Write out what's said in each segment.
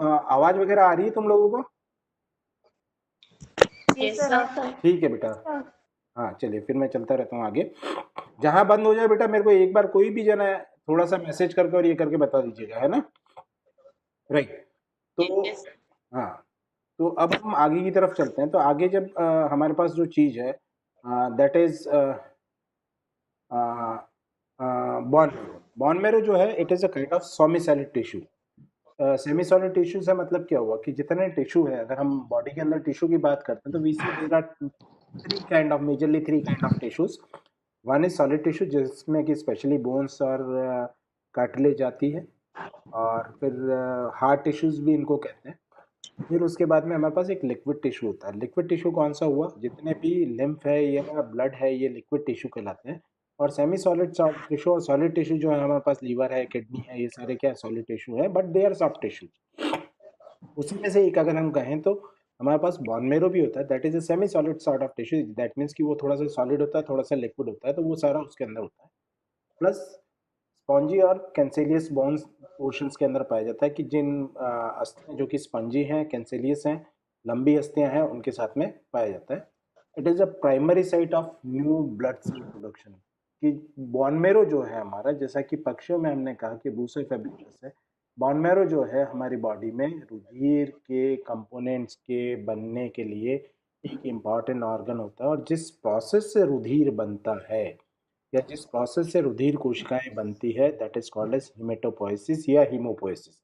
आवाज वगैरह आ रही है तुम लोगों को? Yes sir. ठीक है बेटा। हाँ चलिए, फिर मैं चलता रहता हूँ आगे। जहाँ बंद हो जाए बेटा मेरे को एक बार कोई भी जना थोड़ा सा मैसेज करके और ये करके बता दीजिएगा, है ना? राइट। तो यस हाँ, तो अब हम आगे की तरफ चलते हैं। तो आगे जब हमारे पास जो चीज़ है दैट इज बॉन बॉन मेरो जो है it is a kind of semi solid tissue. Semi solid tissue से मतलब क्या हुआ कि जितने टिश्यू है, अगर हम बॉडी के अंदर टिश्यू की बात करते हैं तो we see there are three kind of, majorly three kind of tissues. One is solid tissue जिसमें कि स्पेशली बोन्स और कार्टिलेज आती है, और फिर हार्ड टिश्यूज भी इनको कहते हैं। फिर उसके बाद में हमारे पास एक लिक्विड टिश्यू होता है। लिक्विड टिश्यू कौन सा हुआ? जितने भी लिम्फ है या ब्लड है ये लिक्विड टिश्यू कहलाते हैं। और सेमी सॉलिड टिश्यू और सॉलिड टिश्यू जो है हमारे पास लीवर है, किडनी है, ये सारे क्या सॉलिड टिश्यू है, but they are soft tissue. उसी में से एक अगर हम कहें तो हमारे पास बोन मेरो भी होता है, that is a semi solid sort of tissue. That means कि वो थोड़ा सा सॉलिड होता है, थोड़ा सा लिक्विड होता है, तो वो सारा उसके अंदर होता है। प्लस स्पॉन्जी और कैंसेलियस बोन्स पोर्शंस के अंदर पाया जाता है कि जिन अस्थियां जो कि स्पंजी हैं, कैंसेलियस हैं, लंबी अस्थियां हैं, उनके साथ में पाया जाता है। It is a primary site of new blood cell production. कि बोन मेरो जो है हमारा, जैसा कि पक्षियों में हमने कहा कि बूसो फेब्रिलस है, बोन मेरो जो है हमारी बॉडी में रुधिर के कंपोनेंट्स के बनने के लिए एक इम्पॉर्टेंट ऑर्गन होता है। और जिस प्रोसेस से रुधिर बनता है या जिस प्रोसेस से रुधिर कोशिकाएं बनती है that is called as haematopoiesis या हीमोपोइसिस।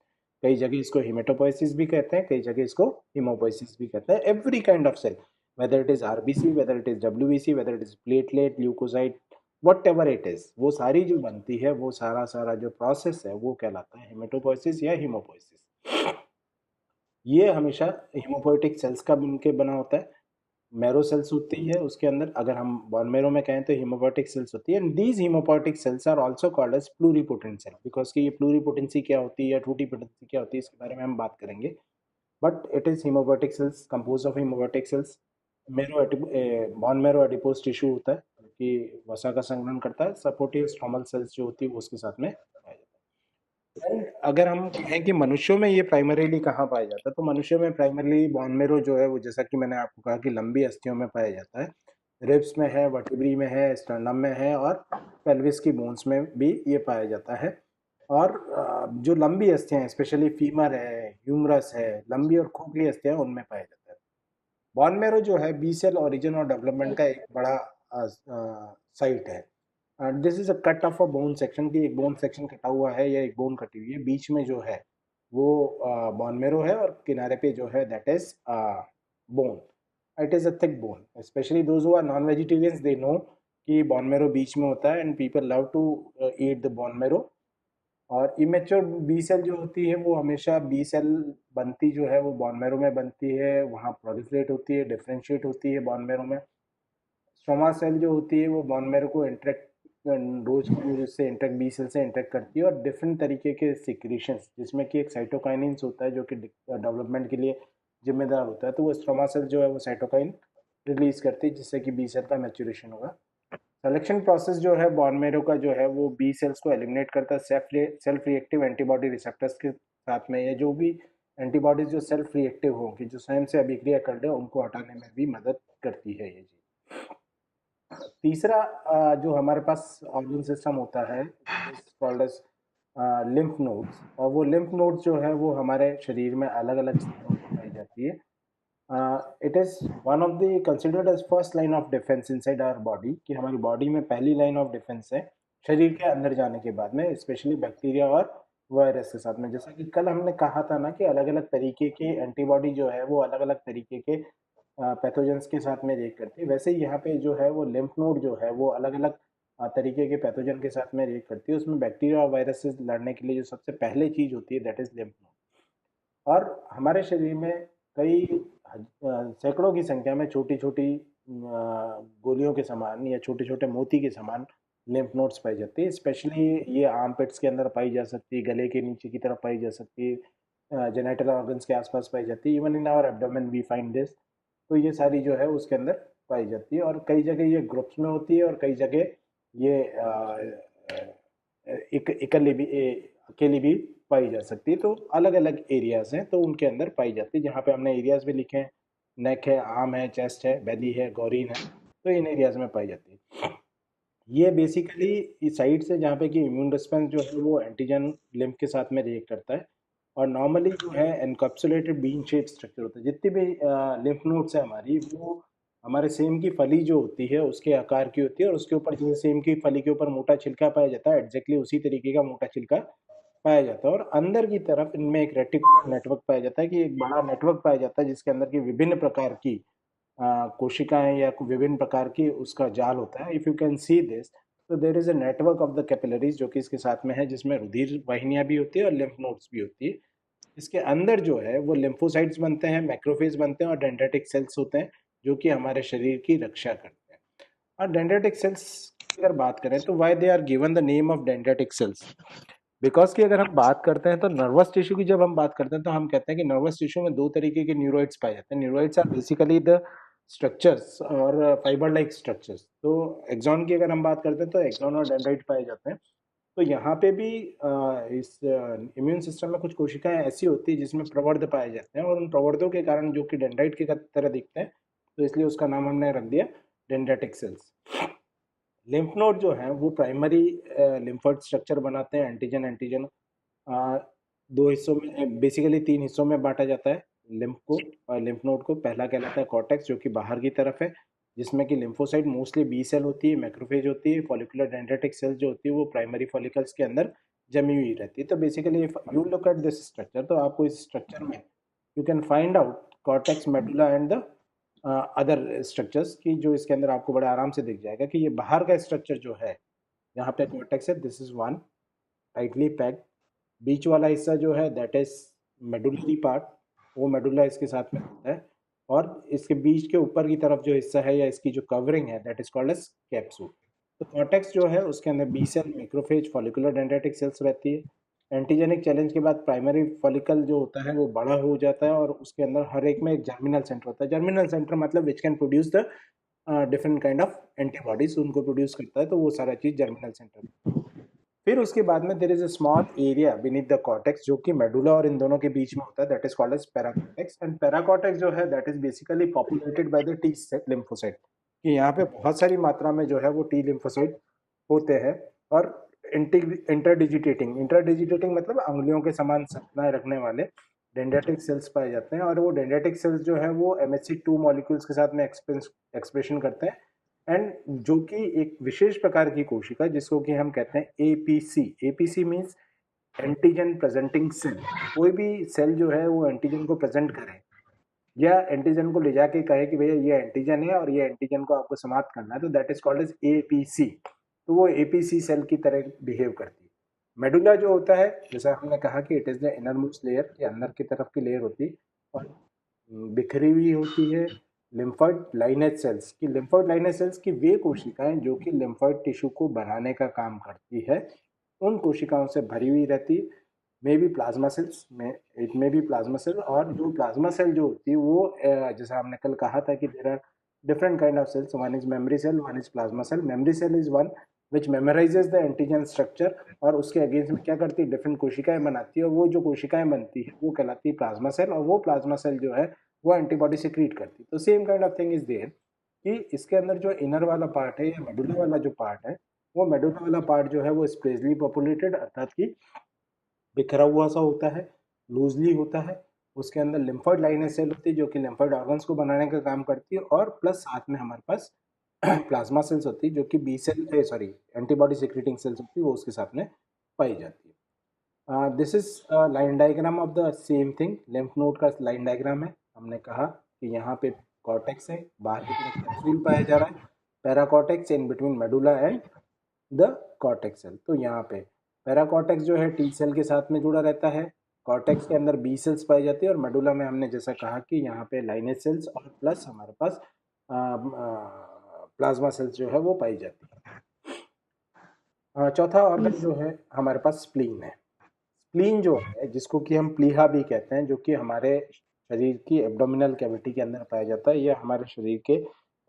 कई जगह इसको हिमेटोपोइसिस भी कहते हैं, कई जगह इसको हीमोपोइसिस भी कहते हैं। Every kind of cell, whether it is RBC, whether it is WBC, whether it is platelet, leukocyte, whatever it is, वो सारी जो बनती है, वो सारा सारा जो प्रोसेस है वो कहलाता है हेमेटोपोइसिस या हीमोपोइसिस। ये हमेशा हीमोपोइटिक सेल्स का मिलके बना होता है। मैरो सेल्स होती है उसके अंदर, अगर हम बोन मैरो में कहें तो हीमोपोइटिक सेल्स होती है। And these haemopoietic cells are also called as pluripotent cell, because कि ये प्लूरिपोटेंसी क्या होती है या टूटीपोटेंसी क्या होती है इसके बारे में हम बात करेंगे। But it is hemopoietic cells composed of hemopoietic cells। मेरो बॉन मेरो एडिपोज टिश्यू होता है जो कि वसा का संग्रहण करता है। सपोर्टिव स्ट्रोमल सेल्स जो होती है वो उसके साथ में पाया जाता है। And अगर हम कहें कि मनुष्यों में ये प्राइमरीली कहाँ पाया जाता है, तो मनुष्यों में प्राइमरीली बॉन मेरो जो है वो, जैसा कि मैंने आपको कहा कि लंबी अस्थियों में पाया जाता है। रिब्स में है, वर्टिब्री में है, स्टर्नम में है, और पेल्विस की बोन्स में भी ये पाया जाता है। और जो लंबी अस्थियां हैं, स्पेशली फीमर है, ह्यूमरस है, लंबी और खोखली अस्थियां हैं, उनमें पाया जाता है। बोन मैरो जो है बी सेल ओरिजिन और डेवलपमेंट का एक बड़ा साइट है। This is a cut of a bone section, की एक बोन सेक्शन कटा हुआ है या एक बोन कटी हुई है, बीच में जो है वो बोन मैरो है, और किनारे पे जो है that is bone. It is a thick bone. Specially those who are non vegetarians they know कि बोन मैरो बीच में होता है, and people love to eat the bone marrow. और इमेच्योर बी सेल जो होती है वो हमेशा बी सेल बनती जो है वो बोन मैरो में बनती है, वहाँ प्रोलिफरेट होती है, डिफरेंशिएट होती है बोन मैरो में। स्ट्रोमा सेल जो होती है वो बोन मैरो को इंटरेक्ट, रोज की यूज से इंटरेक्ट, बी सेल से इंटरेक्ट करती है, और डिफरेंट तरीके के सिक्रीशंस, जिसमें कि एक साइटोकाइनिन्स होता है जो कि डेवलपमेंट के लिए जिम्मेदार होता है, तो वो स्ट्रोमा सेल जो है वो साइटोकाइन रिलीज करती है जिससे कि बी सेल का मैच्योरेशन होगा। सिलेक्शन प्रोसेस जो है बॉन मेरो का जो है वो बी सेल्स को एलिमिनेट करता है सेल्फ रिएक्टिव एंटीबॉडी रिसेप्टर्स के साथ में, या जो भी एंटीबॉडीज जो सेल्फ रिएक्टिव हो कि जो स्वयं से अभिक्रिया कर दे, उनको हटाने में भी मदद करती है ये चीज। तीसरा जो हमारे पास ऑर्गन सिस्टम होता है कॉल्ड एज लिम्फ नोड्स। और वो लिम्फ नोड्स जो है वो हमारे शरीर में अलग अलग स्थानों पर पाई जाती है। It is one of the considered as first line of defence inside our body, कि हमारी बॉडी में पहली लाइन ऑफ डिफेंस है शरीर के अंदर जाने के बाद में, स्पेशली बैक्टीरिया और वायरस के साथ में। जैसा कि कल हमने कहा था ना कि अलग अलग तरीके के एंटीबॉडी जो है वो अलग अलग तरीके के पैथोजेंस के साथ में रिएक्ट करती है, वैसे ही यहाँ पे जो है वो लिम्फ नोड जो है वो अलग अलग तरीके के पैथोजन के साथ में रिएक्ट करती है। उसमें बैक्टीरिया और वायरस से लड़ने के लिए जो सबसे पहले चीज होती है दैट इज लिम्फ नोड। और हमारे शरीर में कई सैकड़ों की संख्या में छोटी छोटी गोलियों के समान या छोटे छोटे मोती के समान लिम्फ नोड्स पाई जाती है। स्पेशली ये आर्म पिट्स के अंदर पाई जा सकती है, गले के नीचे की तरफ पाई जा सकती है, जेनेटल ऑर्गन्स के आसपास पाई जाती है। Even in our abdomen we find this. तो ये सारी जो है उसके अंदर पाई जाती है, और कई जगह ये ग्रुप्स में होती है, और कई जगह ये अकेली भी पाई जा सकती है। तो अलग अलग एरियाज हैं तो उनके अंदर पाई जाती है, जहाँ पे हमने एरियाज भी लिखे हैं, नेक है, आर्म है, चेस्ट है, बेली है, गॉरीन है, तो इन एरियाज में पाई जाती है। ये बेसिकली साइट्स है जहाँ पे कि इम्यून रिस्पॉन्स जो है वो एंटीजन लिम्फ के साथ में रिएक्ट करता है। और नॉर्मली जो है एनकैप्सुलेटेड बीन शेप स्ट्रक्चर होता है। जितनी भी लिम्फ नोड्स है हमारी, वो हमारे सेम की फली जो होती है उसके आकार की होती है, और उसके ऊपर जैसे सेम की फली के ऊपर मोटा छिलका पाया जाता है, एग्जैक्टली उसी तरीके का मोटा छिलका पाया जाता है। और अंदर की तरफ इनमें एक रेटिकुलर नेटवर्क पाया जाता है, कि एक बड़ा नेटवर्क पाया जाता है जिसके अंदर की विभिन्न प्रकार की कोशिकाएं या विभिन्न प्रकार की उसका जाल होता है। If you can see this, तो there is a network of the capillaries जो कि इसके साथ में है, जिसमें रुधिर वाहिनियां भी होती है और लिम्फ नोड्स भी होती है। इसके अंदर जो है वो लिम्फोसाइट्स बनते हैं, मैक्रोफेज बनते हैं और डेंड्राइटिक सेल्स होते हैं, जो कि हमारे शरीर की रक्षा करते हैं। और डेंड्राइटिक सेल्स की अगर बात करें तो why they are given the name of dendritic cells, because की अगर हम बात करते हैं तो नर्वस टिश्यू की जब हम बात करते हैं तो हम कहते हैं कि नर्वस टिश्यू में दो तरीके के न्यूरोइड्स पाए जाते हैं। न्यूरोइड्स आर बेसिकली द स्ट्रक्चर्स और फाइबर लाइक स्ट्रक्चर्स। तो एक्सॉन की अगर हम बात करते हैं तो एक्सॉन और डेंड्राइट पाए जाते हैं। तो यहाँ पे भी इस इम्यून सिस्टम में कुछ कोशिकाएं ऐसी होती है जिसमें प्रवर्ध पाए जाते हैं, और उन प्रवर्धों के कारण जो कि डेंड्राइट की तरह दिखते हैं, तो इसलिए उसका नाम हमने रख दिया डेंड्राइटिक सेल्स। लिम्फ नोड जो है वो प्राइमरी लिम्फोइड स्ट्रक्चर बनाते हैं। एंटीजन एंटीजन दो हिस्सों में, बेसिकली तीन हिस्सों में बांटा जाता है लिम्फ को, लिम्फ नोड को। पहला कहलाता है कॉर्टेक्स, जो कि बाहर की तरफ है, जिसमें कि लिम्फोसाइट मोस्टली बी सेल होती है, मैक्रोफेज होती है, फॉलिकुलर डेंड्राइटिक सेल्स जो होती है वो प्राइमरी फॉलिकल्स के अंदर जमी हुई रहती है। तो basically if you look at this structure, तो आपको इस स्ट्रक्चर में you can find out cortex, medulla and the other structures की, जो इसके अंदर आपको बड़े आराम से दिख जाएगा कि ये बाहर का स्ट्रक्चर जो है, यहाँ पे कॉर्टेक्स है, this is one tightly packed. बीच वाला हिस्सा जो है दैट इज मेडुलरी पार्ट, वो मेडुला इसके साथ में होता है। और इसके बीच के ऊपर की तरफ जो हिस्सा है या इसकी जो कवरिंग है that is called as capsule. तो कॉर्टेक्स जो है उसके अंदर B cell, macrophage, follicular dendritic cells रहती है। एंटीजेनिक चैलेंज के बाद प्राइमरी फॉलिकल जो होता है वो बड़ा हो जाता है, और उसके अंदर हर एक में एक जर्मिनल सेंटर होता है। जर्मिनल सेंटर मतलब which can produce the different kind of antibodies, उनको प्रोड्यूस करता है, तो वो सारा चीज जर्मिनल सेंटर। फिर उसके बाद में there is a small area beneath the cortex, जो कि मेडुला और इन दोनों के बीच में होता है, that is called as paracortex. And paracortex जो है that is basically populated by the T lymphocyte, कि यहाँ पे बहुत सारी मात्रा में जो है वो टी लिम्फोसाइट होते हैं। और इंटरडिजिटेटिंग मतलब अंगुलियों के समान संख्याएं रखने वाले डेंड्राइटिक सेल्स पाए जाते हैं। और वो डेंड्राइटिक सेल्स जो है वो MHC2 मॉलिक्यूल्स के साथ में एक्सप्रेशन करते हैं। एंड जो कि एक विशेष प्रकार की कोशिका जिसको कि हम कहते हैं APC. APC means antigen presenting cell. कोई भी सेल जो है वो एंटीजन को प्रेजेंट करे, या एंटीजन को ले जाके कहे कि भैया ये एंटीजन है और ये एंटीजन को आपको समाप्त करना है, तो that is called as APC. तो वो एपीसी सेल की तरह बिहेव करती है। मेडुला जो होता है, जैसा हमने कहा कि it is the inner most layer, ये अंदर की तरफ की लेयर होती है, और बिखरी हुई होती है लिम्फोइड लाइनेज सेल्स की। लिम्फोइड लाइनेज सेल्स की वे कोशिकाएं जो कि लिम्फोइड टिश्यू को बनाने का काम करती है, उन कोशिकाओं से भरी हुई रहती है। मे बी प्लाज्मा सेल्स में, it may be plasma cell. और जो प्लाज्मा सेल जो होती है वो जैसा हमने कल कहा था कि there are different kind of cells, one is memory cell, one is plasma cell. Memory cell is one which memorises the antigen structure, और उसके अगेंस्ट में क्या करती है, डिफरेंट कोशिकाएं बनाती है, और वो जो कोशिकाएं बनती है वो कहलाती है प्लाज्मा सेल। और वो प्लाज्मा सेल जो है वो एंटीबॉडी सिक्रीट करती है। तो same kind of thing is there, कि इसके अंदर जो इनर वाला पार्ट है या मेडुला वाला जो पार्ट है, वो मेडुला वाला पार्ट जो है वो स्पेसली पॉपुलेटेड, अर्थात कि बिखरा हुआ सा होता है, लूजली होता है। उसके अंदर लिम्फोइड लाइनेज सेल होती है जो कि लिम्फोइड ऑर्गन्स को बनाने का काम करती है, और प्लस साथ में हमारे पास प्लाज्मा सेल्स होती है जो कि B cell sorry antibody secreting cells होती है, वो उसके साथ में पाई जाती है। This is line diagram of the same thing. Lymph node का लाइन डायग्राम है। हमने कहा कि यहाँ पे कॉर्टेक्स है, बाहर की तरफ कैप्सूल पाया जा रहा है, paracortex in between medulla and the cortex cell. तो यहाँ पे पैराकॉर्टेक्स जो है टी सेल के साथ में जुड़ा रहता है, कॉर्टेक्स के अंदर बी सेल्स पाई जाती है, और मेडुला में हमने जैसा कहा कि यहाँ पे लाइनेज सेल्स और प्लस हमारे पास प्लाज्मा सेल्स जो है वो पाई जाती है। चौथा ऑर्गन जो है हमारे पास स्प्लीन है। स्प्लीन जो है जिसको कि हम प्लीहा भी कहते हैं, जो कि हमारे शरीर की एब्डोमिनल कैविटी के अंदर पाया जाता है, या हमारे शरीर के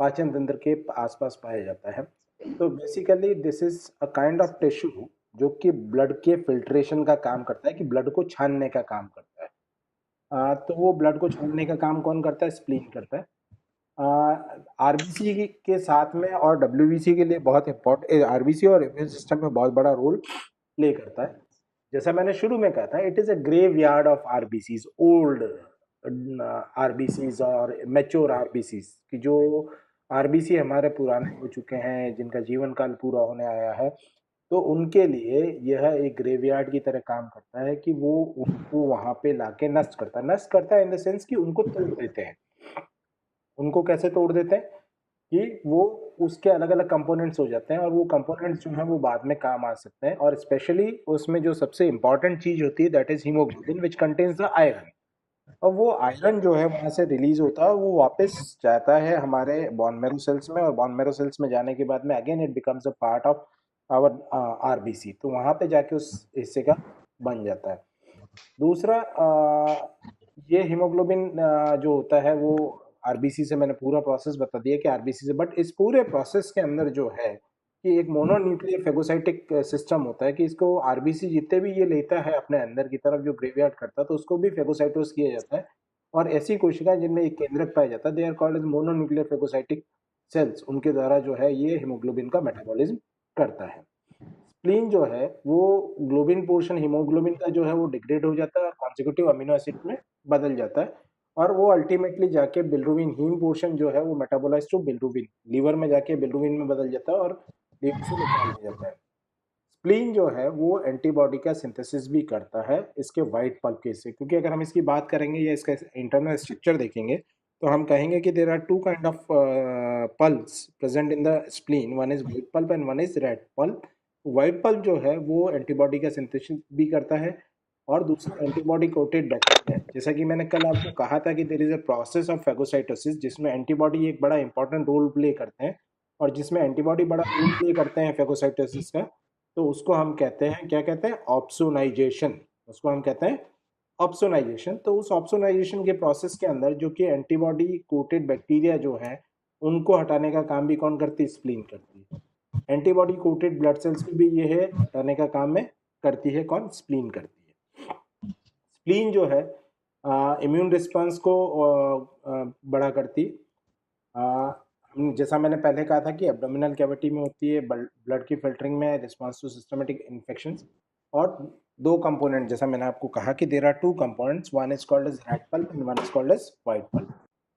पाचन तंत्र के आसपास पाया जाता है। तो basically this is a kind of tissue जो कि ब्लड के फिल्ट्रेशन का काम करता है, कि ब्लड को छानने का काम करता है। तो वो ब्लड को छानने का काम कौन करता है? स्प्लीन करता है। आरबीसी के साथ में और डब्ल्यूबीसी के लिए बहुत इंपॉर्टेंट, आरबीसी और इम्यून सिस्टम में बहुत बड़ा रोल प्ले करता है। जैसा मैंने शुरू में कहा था, it is a graveyard of RBCs, old RBCs और मेच्योर आरबीसीज, की जो आरबीसी हमारे पुराने हो चुके हैं, जिनका जीवन काल पूरा होने आया है, तो उनके लिए यह एक ग्रेवयार्ड की तरह काम करता है, कि वो उनको वहां पे लाके नष्ट करता है इन द सेंस कि उनको तोड़ देते हैं। उनको कैसे तोड़ देते हैं? कि वो उसके अलग अलग कंपोनेंट्स हो जाते हैं, और वो कंपोनेंट्स जो हैं वो बाद में काम आ सकते हैं। और स्पेशली उसमें जो सबसे इंपॉर्टेंट चीज होती है, that is haemoglobin, which contains the iron. और वो आयरन जो है वहां से रिलीज होता है, वो वापस जाता है हमारे बोन मैरो सेल्स में, और बोन मैरो सेल्स में जाने के बाद में again it becomes a part of our RBC, तो वहां पे जाके उस हिस्से का बन जाता है। दूसरा, ये हीमोग्लोबिन जो होता है वो आरबीसी से, मैंने पूरा प्रोसेस बता दिया कि आरबीसी से, बट इस पूरे प्रोसेस के अंदर जो है कि एक मोनोन्यूक्लियर फेगोसाइटिक सिस्टम होता है, कि इसको आरबीसी जितने भी ये लेता है अपने अंदर की तरफ, जो ग्रेवयार्ड करता है, तो उसको भी फेगोसाइटोस किया जाता है। और ऐसी कोशिकाएं जिनमें एक केंद्रक पाया जाता है, they are called as mononuclear phagocytic cells, उनके द्वारा जो है ये हीमोग्लोबिन का मेटाबॉलिज्म करता है। स्प्लीन जो है वो ग्लोबिन पोर्शन हीमोग्लोबिन का जो है वो डिग्रेड हो जाता है और कॉन्जिक्यूटिव अमीनो एसिड में बदल जाता है, और वो अल्टीमेटली जाके बिल्रुबिन हीम पोर्शन जो है वो मेटाबोलाइज टू बिल्रुबिन, लीवर में जाके बिल्रुबिन में बदल जाता है और लीवर से निकाल दिया जाता है। स्प्लीन जो है वो एंटीबॉडी का सिंथेसिस भी करता है इसके वाइट पल्प के से, क्योंकि अगर हम इसकी बात करेंगे या इसका इंटरनल स्ट्रक्चर देखेंगे, तो हम कहेंगे कि there are two kind of pulps present in the spleen, one is white pulp and one is red pulp. White pulp जो है वो एंटीबॉडी का सिंथेसिस भी करता है, और दूसरा एंटीबॉडी कोटेड बैक्टीरिया, जैसा कि मैंने कल आपको कहा था कि देर is a process of phagocytosis, जिसमें एंटीबॉडी एक बड़ा इंपॉर्टेंट रोल प्ले करते हैं, और जिसमें एंटीबॉडी बड़ा रोल प्ले करते हैं फेगोसाइटोसिस का, तो उसको हम कहते हैं, क्या कहते हैं? ऑप्सोनाइजेशन। उसको हम कहते हैं ऑप्सोनाइजेशन। तो उस ऑप्सोनाइजेशन के प्रोसेस के अंदर जो कि एंटीबॉडी कोटेड बैक्टीरिया जो है उनको हटाने का काम भी कौन करती है? स्प्लीन करती है। एंटीबॉडी कोटेड ब्लड सेल्स को भी ये है हटाने का काम में करती है कौन? स्प्लीन करती है। स्प्लीन जो है इम्यून रिस्पांस को बड़ा करती, जैसा मैंने पहले कहा था कि एब्डोमिनल कैविटी में होती है, ब्लड की फिल्टरिंग में, रिस्पांस टू सिस्टमेटिक इन्फेक्शन। और दो कंपोनेंट, जैसा मैंने आपको कहा कि there are two components, one is called as red pulp and one is called as white pulp.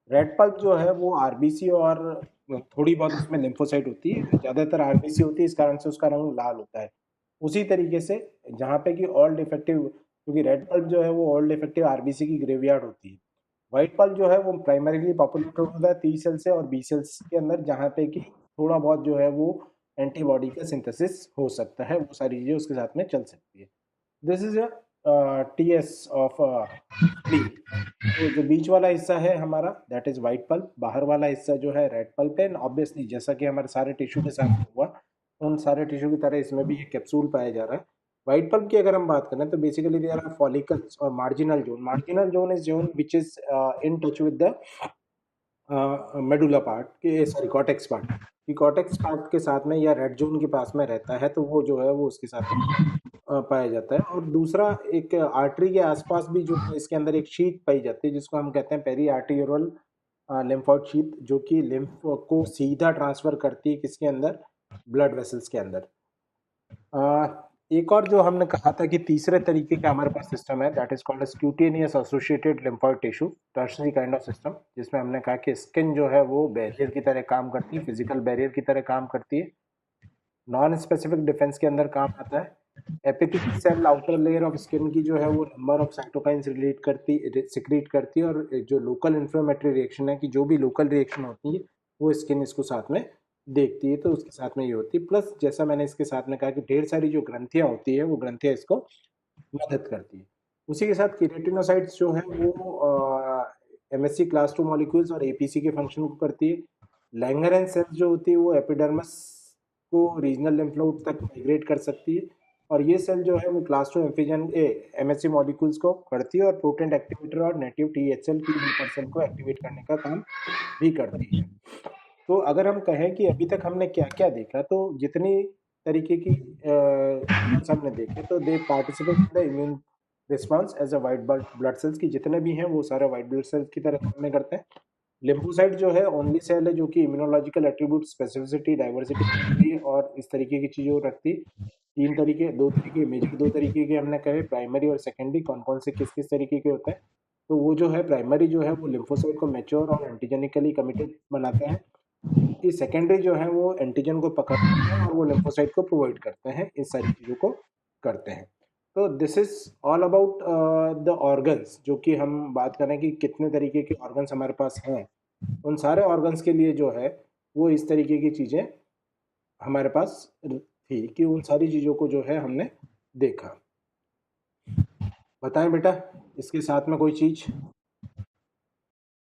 Red pulp जो है वो आरबीसी और थोड़ी बहुत उसमें लिम्फोसाइट होती है, ज्यादातर आरबीसी होती है, इस कारण से उसका रंग लाल होता है। उसी तरीके से जहाँ पे कि ऑल डिफेक्टिव, क्योंकि रेड पल्प जो है वो ऑल डिफेक्टिव आरबीसी की ग्रेवयार्ड होती है। व्हाइट पल्प जो है वो प्राइमरीली पॉपुलेटेड होता है टी सेल से और बी सेल्स के अंदर, जहाँ पे कि थोड़ा बहुत जो है वो एंटीबॉडी का सिंथेसिस हो सकता है, वो सारी चीजें उसके साथ में चल सकती है। This is a T S of spleen. तो जो बीच वाला हिस्सा है हमारा, दैट इज व्हाइट पल्प, बाहर वाला हिस्सा जो है रेड पल्प है। ऑब्वियसली जैसा कि हमारे सारे टिश्यू के साथ हुआ, उन सारे टिश्यू की तरह इसमें भी ये कैप्सूल पाया जा रहा है। व्हाइट पल्प की अगर हम बात करें तो बेसिकली देयर आर फॉलिकल्स और marginal zone. Marginal zone is zone which is in touch with the medulla part के, सॉरी कॉर्टेक्स पार्ट, कि कॉर्टेक्स पार्ट के साथ में या रेड जोन के पास में रहता है, तो वो जो है वो उसके साथ में पाया जाता है। और दूसरा, एक आर्टरी के आसपास भी जो है इसके अंदर एक शीट पाई जाती है, जिसको हम कहते हैं पेरी आर्टियोरल लिम्फोइड शीट, जो कि लिम्फ को सीधा ट्रांसफर करती है किसके अंदर? ब्लड वेसल्स के अंदर। एक और जो हमने कहा था कि तीसरे तरीके का हमारे पास सिस्टम है, that is called as cutaneous associated lymphoid tissue, tertiary kind of system, जिसमें हमने कहा कि स्किन जो है वो बैरियर की तरह काम करती है, फिजिकल बैरियर की तरह काम करती है, नॉन स्पेसिफिक डिफेंस के अंदर काम आता है। Epithelial cell outer layer of skin की जो है वो नंबर ऑफ साइटोकाइंस सिक्रीट करती है, और जो लोकल इन्फ्लेमेटरी रिएक्शन है, कि जो भी लोकल रिएक्शन होती है वो स्किन इसको साथ में देखती है, तो उसके साथ में ये होती है। प्लस जैसा मैंने इसके साथ में कहा कि ढेर सारी जो ग्रंथियां होती है वो ग्रंथियां इसको मदद करती है। उसी के साथ केराटिनोसाइट्स जो है वो एमएससी क्लास 2 मॉलिक्यूल्स और एपीसी के फंक्शन को करती है। लैंगरहैंस सेल्स जो होती है वो एपिडर्मिस को रीजनल लिम्फ नोड तक माइग्रेट कर सकती है, और ये सेल जो है वो क्लास 2 एम्फिजन एमएससी मॉलिक्यूल्स को करती है, और पोटेंट एक्टिवेटर और नेटिव टीएचएल की सेल को एक्टिवेट करने का काम भी करती है। तो अगर हम कहें कि अभी तक हमने क्या क्या देखा, तो जितनी तरीके की हमने देखे तो they participate in the immune response as a white blood cells की, जितने भी हैं वो सारे वाइट ब्लड सेल्स की तरह काम में करते हैं। लिम्फोसाइट जो है ओनली सेल है जो कि इम्यूनोलॉजिकल एट्रीब्यूट, स्पेसिफिसिटी, डाइवर्सिटी और इस तरीके की चीज़ों को रखती। तीन तरीके, दो तरीके मेजर, दो तरीके के हमने कहे, प्राइमरी और सेकेंडरी। कौन कौन से किस किस तरीके के होते हैं? तो वो जो है प्राइमरी जो है वो लिम्फोसाइट को मैच्योर और एंटीजेनिकली कमिटेड बनाते हैं। कि सेकेंडरी जो है वो एंटीजन को पकड़ते हैं और वो लिम्फोसाइट को प्रोवाइड करते हैं, इस सारी चीज़ों को करते हैं। तो this is all about the organs, जो कि हम बात करें कि कितने तरीके के ऑर्गन्स हमारे पास हैं। उन सारे ऑर्गन्स के लिए जो है वो इस तरीके की चीज़ें हमारे पास थी कि उन सारी चीज़ों को जो है हमने देखा। बताएं बेटा इसके साथ में कोई चीज़।